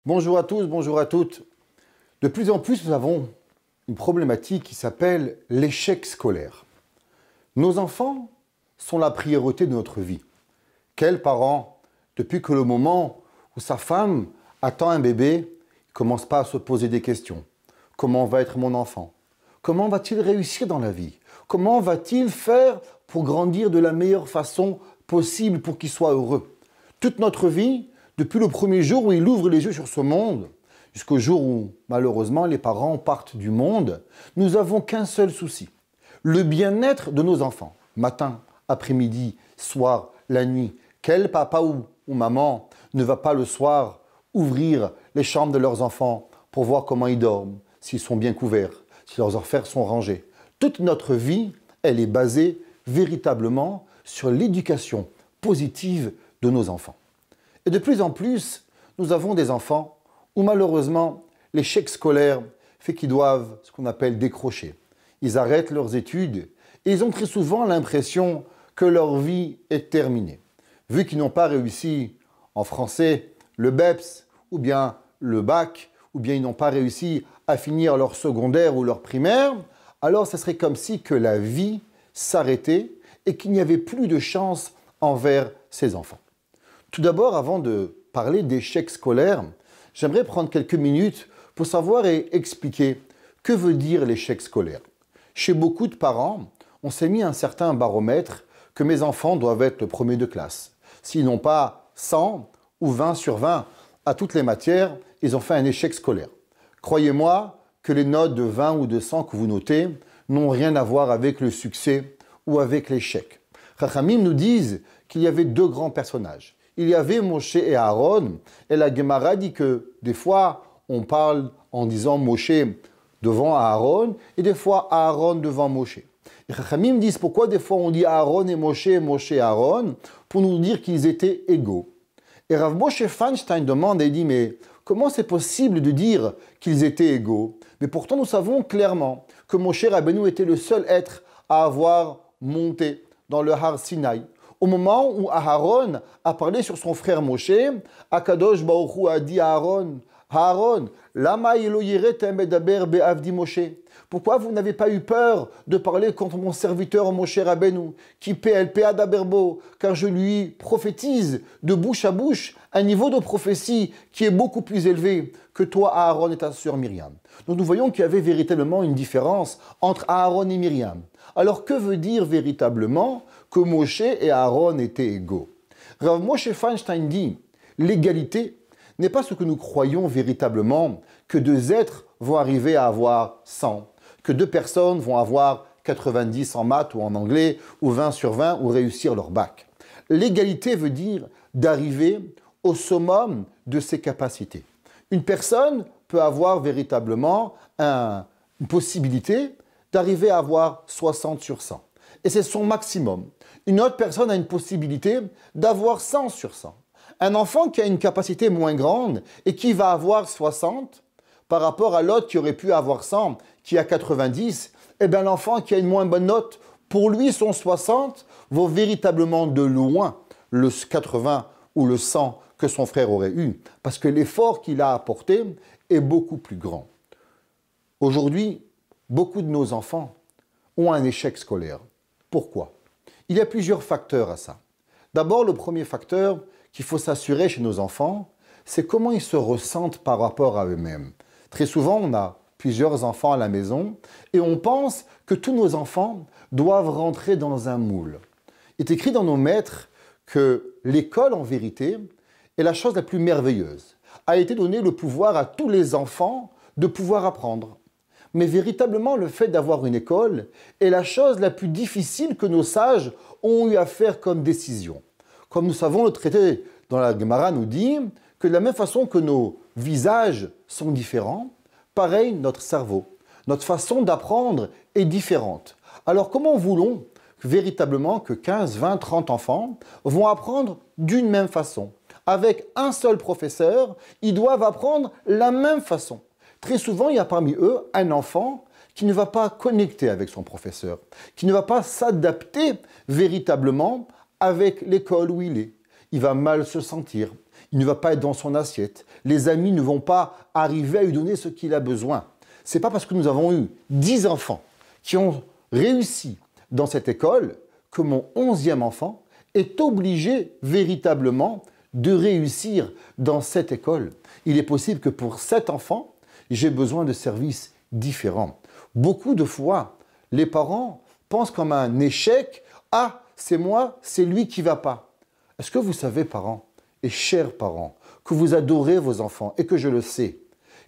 Bonjour à tous, bonjour à toutes. De plus en plus, nous avons une problématique qui s'appelle l'échec scolaire. Nos enfants sont la priorité de notre vie. Quel parent, depuis que le moment où sa femme attend un bébé, ne commence pas à se poser des questions. Comment va être mon enfant? Comment va-t-il réussir dans la vie? Comment va-t-il faire pour grandir de la meilleure façon possible pour qu'il soit heureux? Toute notre vie, depuis le premier jour où il ouvre les yeux sur ce monde, jusqu'au jour où, malheureusement, les parents partent du monde, nous n'avons qu'un seul souci, le bien-être de nos enfants. Matin, après-midi, soir, la nuit. Quel papa ou maman ne va pas le soir ouvrir les chambres de leurs enfants pour voir comment ils dorment, s'ils sont bien couverts, si leurs affaires sont rangées? Toute notre vie, elle est basée véritablement sur l'éducation positive de nos enfants. Et de plus en plus, nous avons des enfants où malheureusement, l'échec scolaire fait qu'ils doivent, ce qu'on appelle, décrocher. Ils arrêtent leurs études et ils ont très souvent l'impression que leur vie est terminée. Vu qu'ils n'ont pas réussi en français le BEPS ou bien le bac, ou bien ils n'ont pas réussi à finir leur secondaire ou leur primaire, alors ce serait comme si que la vie s'arrêtait et qu'il n'y avait plus de chance envers ces enfants. Tout d'abord, avant de parler d'échec scolaire, j'aimerais prendre quelques minutes pour savoir et expliquer que veut dire l'échec scolaire. Chez beaucoup de parents, on s'est mis un certain baromètre que mes enfants doivent être le premier de classe. S'ils n'ont pas 100 ou 20 sur 20 à toutes les matières, ils ont fait un échec scolaire. Croyez-moi que les notes de 20 ou de 100 que vous notez n'ont rien à voir avec le succès ou avec l'échec. Chachamim nous disent qu'il y avait deux grands personnages. Il y avait Moshe et Aaron, et la Gemara dit que des fois, on parle en disant Moshe devant Aaron, et des fois Aaron devant Moshe. Les Chachamim disent pourquoi des fois on dit Aaron et Moshe et Aaron, pour nous dire qu'ils étaient égaux. Et Rav Moshe Feinstein demande et dit, mais comment c'est possible de dire qu'ils étaient égaux? Mais pourtant nous savons clairement que Moshe Rabbeinu était le seul être à avoir monté dans le Har Sinaï. Au moment où Aaron a parlé sur son frère Moshe, Akadosh Baruch Hu a dit à Aaron, Aaron, lama elo yiretem medaber be'avdi Moshe. Pourquoi vous n'avez pas eu peur de parler contre mon serviteur Moshe Rabbeinu, qui PLPA d'Aberbo, car je lui prophétise de bouche à bouche un niveau de prophétie qui est beaucoup plus élevé que toi, Aaron et ta sœur Myriam. Donc nous voyons qu'il y avait véritablement une différence entre Aaron et Myriam. Alors que veut dire véritablement que Moshe et Aaron étaient égaux? Rav Moshe Feinstein dit, l'égalité n'est pas ce que nous croyons véritablement, que deux êtres vont arriver à avoir 100, que deux personnes vont avoir 90 en maths ou en anglais, ou 20 sur 20, ou réussir leur bac. L'égalité veut dire d'arriver au summum de ses capacités. Une personne peut avoir véritablement une possibilité d'arriver à avoir 60 sur 100. Et c'est son maximum. Une autre personne a une possibilité d'avoir 100 sur 100. Un enfant qui a une capacité moins grande et qui va avoir 60 par rapport à l'autre qui aurait pu avoir 100, qui a 90, eh bien l'enfant qui a une moins bonne note, pour lui son 60 vaut véritablement de loin le 80 ou le 100 que son frère aurait eu, parce que l'effort qu'il a apporté est beaucoup plus grand. Aujourd'hui, beaucoup de nos enfants ont un échec scolaire. Pourquoi? Il y a plusieurs facteurs à ça. D'abord, le premier facteur qu'il faut s'assurer chez nos enfants, c'est comment ils se ressentent par rapport à eux-mêmes. Très souvent, on a plusieurs enfants à la maison et on pense que tous nos enfants doivent rentrer dans un moule. Il est écrit dans nos maîtres que l'école, en vérité, est la chose la plus merveilleuse. A été donné le pouvoir à tous les enfants de pouvoir apprendre. Mais véritablement, le fait d'avoir une école est la chose la plus difficile que nos sages ont eu à faire comme décision. Comme nous savons, le traité dans la Gemara nous dit que de la même façon que nos visages sont différents, pareil notre cerveau. Notre façon d'apprendre est différente. Alors comment voulons véritablement que 15, 20, 30 enfants vont apprendre d'une même façon? Avec un seul professeur, ils doivent apprendre la même façon. Très souvent, il y a parmi eux un enfant qui ne va pas connecter avec son professeur, qui ne va pas s'adapter véritablement avec l'école où il est. Il va mal se sentir, il ne va pas être dans son assiette, les amis ne vont pas arriver à lui donner ce qu'il a besoin. Ce n'est pas parce que nous avons eu 10 enfants qui ont réussi dans cette école que mon 11e enfant est obligé véritablement de réussir dans cette école. Il est possible que pour cet enfant, j'ai besoin de services différents. Beaucoup de fois, les parents pensent comme un échec, « Ah, c'est moi, c'est lui qui ne va pas ». Est-ce que vous savez, parents et chers parents, que vous adorez vos enfants et que je le sais,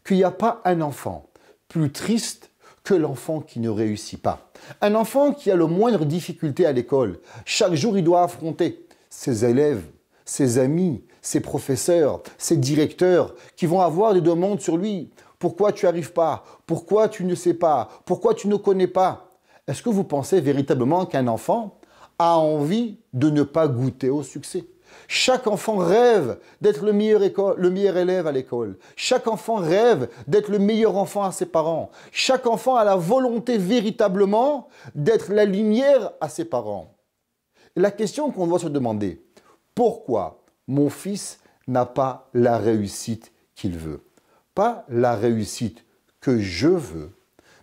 qu'il n'y a pas un enfant plus triste que l'enfant qui ne réussit pas. Un enfant qui a le moindre difficulté à l'école, chaque jour il doit affronter ses élèves, ses amis, ses professeurs, ses directeurs qui vont avoir des demandes sur lui. Pourquoi tu n'y arrives pas? Pourquoi tu ne sais pas? Pourquoi tu ne connais pas? Est-ce que vous pensez véritablement qu'un enfant a envie de ne pas goûter au succès? Chaque enfant rêve d'être le meilleur élève à l'école. Chaque enfant rêve d'être le meilleur enfant à ses parents. Chaque enfant a la volonté véritablement d'être la lumière à ses parents. La question qu'on doit se demander, pourquoi mon fils n'a pas la réussite qu'il veut? Pas la réussite que je veux,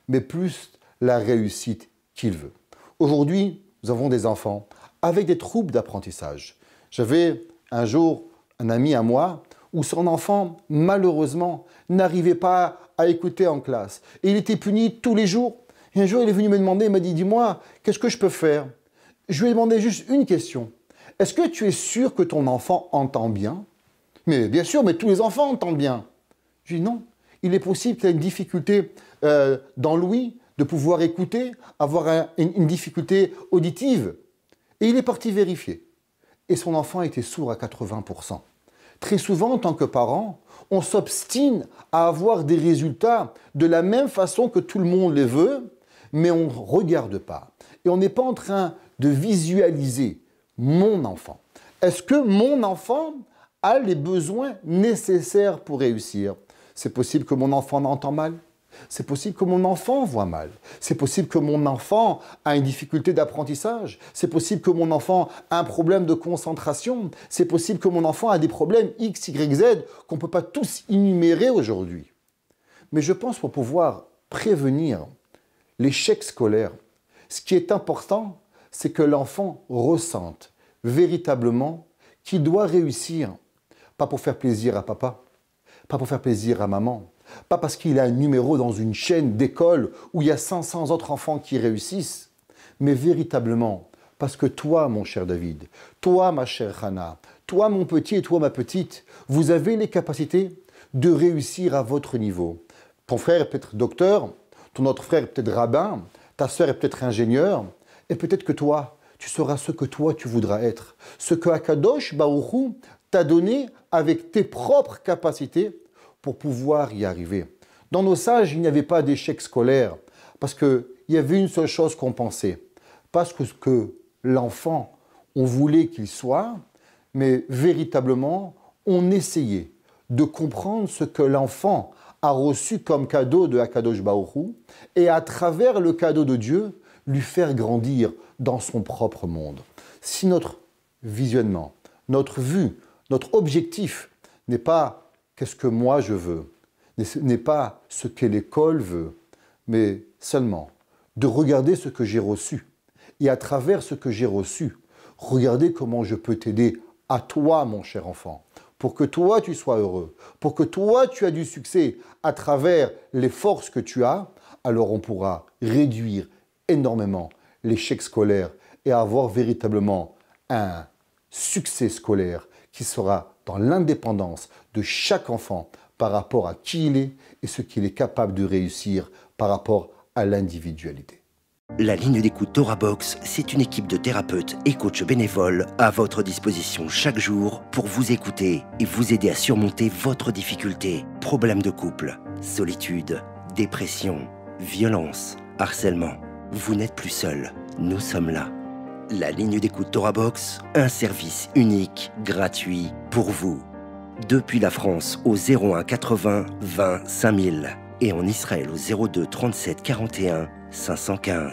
mais plus la réussite qu'il veut. Aujourd'hui, nous avons des enfants avec des troubles d'apprentissage. J'avais un jour un ami à moi où son enfant, malheureusement, n'arrivait pas à écouter en classe. Et il était puni tous les jours. Et un jour, il est venu me demander, il m'a dit, dis-moi, qu'est-ce que je peux faire? Je lui ai demandé juste une question. Est-ce que tu es sûr que ton enfant entend bien? Mais bien sûr, mais tous les enfants entendent bien. Je lui ai dit non. Il est possible qu'il ait une difficulté dans l'ouïe, de pouvoir écouter, avoir une difficulté auditive. Et il est parti vérifier. Et son enfant était sourd à 80%. Très souvent, en tant que parent, on s'obstine à avoir des résultats de la même façon que tout le monde les veut, mais on ne regarde pas. Et on n'est pas en train de visualiser mon enfant. Est-ce que mon enfant a les besoins nécessaires pour réussir? C'est possible que mon enfant entend mal. C'est possible que mon enfant voit mal. C'est possible que mon enfant a une difficulté d'apprentissage. C'est possible que mon enfant a un problème de concentration. C'est possible que mon enfant a des problèmes X, Y, Z qu'on ne peut pas tous énumérer aujourd'hui. Mais je pense pour pouvoir prévenir l'échec scolaire, ce qui est important, c'est que l'enfant ressente véritablement qu'il doit réussir. Pas pour faire plaisir à papa, pas pour faire plaisir à maman, pas parce qu'il a un numéro dans une chaîne d'école où il y a 500 autres enfants qui réussissent, mais véritablement parce que toi, mon cher David, toi, ma chère Hannah, toi, mon petit et toi, ma petite, vous avez les capacités de réussir à votre niveau. Ton frère est peut-être docteur, ton autre frère est peut-être rabbin, ta sœur est peut-être ingénieure, et peut-être que toi, tu seras ce que toi, tu voudras être. Ce que Akadosh Baruch Hu t'a donné avec tes propres capacités pour pouvoir y arriver. Dans nos sages, il n'y avait pas d'échec scolaire parce qu'il y avait une seule chose qu'on pensait. Pas ce que l'enfant, on voulait qu'il soit, mais véritablement, on essayait de comprendre ce que l'enfant a reçu comme cadeau de Akadosh Baruch Hu et à travers le cadeau de Dieu, lui faire grandir dans son propre monde. Si notre visionnement, notre vue, notre objectif n'est pas qu'est-ce que moi je veux, n'est pas ce que l'école veut, mais seulement de regarder ce que j'ai reçu. Et à travers ce que j'ai reçu, regardez comment je peux t'aider à toi, mon cher enfant, pour que toi tu sois heureux, pour que toi tu as du succès à travers les forces que tu as, alors on pourra réduire énormément l'échec scolaire et avoir véritablement un succès scolaire qui sera dans l'indépendance de chaque enfant par rapport à qui il est et ce qu'il est capable de réussir par rapport à l'individualité. La ligne d'écoute TorahBox, c'est une équipe de thérapeutes et coachs bénévoles à votre disposition chaque jour pour vous écouter et vous aider à surmonter votre difficulté, problèmes de couple, solitude, dépression, violence, harcèlement. Vous n'êtes plus seul, nous sommes là. La ligne d'écoute TorahBox, un service unique, gratuit pour vous. Depuis la France au 01 80 20 5000 et en Israël au 02 37 41 515.